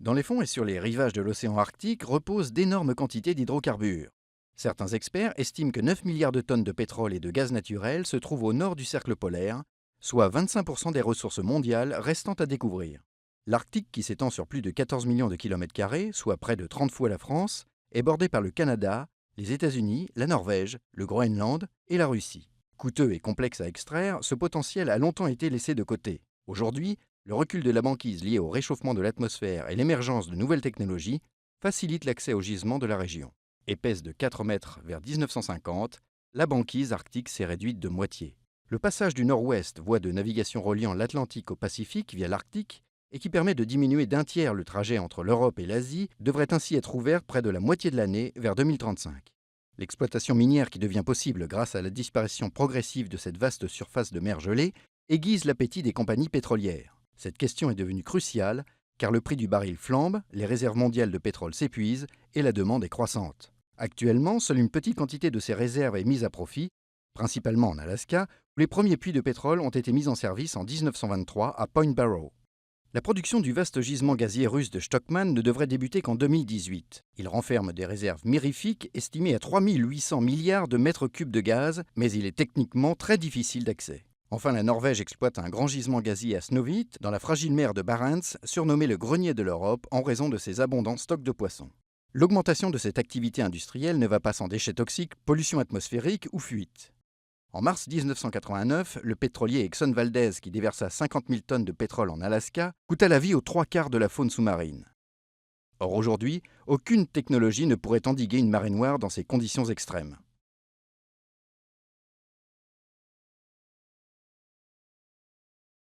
Dans les fonds et sur les rivages de l'océan Arctique reposent d'énormes quantités d'hydrocarbures. Certains experts estiment que 9 milliards de tonnes de pétrole et de gaz naturel se trouvent au nord du cercle polaire, soit 25% des ressources mondiales restant à découvrir. L'Arctique, qui s'étend sur plus de 14 millions de kilomètres carrés, soit près de 30 fois la France, est bordé par le Canada, les États-Unis, la Norvège, le Groenland et la Russie. Coûteux et complexe à extraire, ce potentiel a longtemps été laissé de côté. Aujourd'hui, le recul de la banquise lié au réchauffement de l'atmosphère et l'émergence de nouvelles technologies facilite l'accès aux gisements de la région. Épaisse de 4 mètres vers 1950, la banquise arctique s'est réduite de moitié. Le passage du Nord-Ouest, voie de navigation reliant l'Atlantique au Pacifique via l'Arctique, et qui permet de diminuer d'un tiers le trajet entre l'Europe et l'Asie, devrait ainsi être ouverte près de la moitié de l'année, vers 2035. L'exploitation minière qui devient possible grâce à la disparition progressive de cette vaste surface de mer gelée aiguise l'appétit des compagnies pétrolières. Cette question est devenue cruciale car le prix du baril flambe, les réserves mondiales de pétrole s'épuisent et la demande est croissante. Actuellement, seule une petite quantité de ces réserves est mise à profit, principalement en Alaska, où les premiers puits de pétrole ont été mis en service en 1923 à Point Barrow. La production du vaste gisement gazier russe de Stockman ne devrait débuter qu'en 2018. Il renferme des réserves mirifiques estimées à 3800 milliards de mètres cubes de gaz, mais il est techniquement très difficile d'accès. Enfin, la Norvège exploite un grand gisement gazier à Snøhvit, dans la fragile mer de Barents, surnommé le grenier de l'Europe en raison de ses abondants stocks de poissons. L'augmentation de cette activité industrielle ne va pas sans déchets toxiques, pollution atmosphérique ou fuite. En mars 1989, le pétrolier Exxon Valdez, qui déversa 50 000 tonnes de pétrole en Alaska, coûta la vie aux 3/4 de la faune sous-marine. Or aujourd'hui, aucune technologie ne pourrait endiguer une marée noire dans ces conditions extrêmes.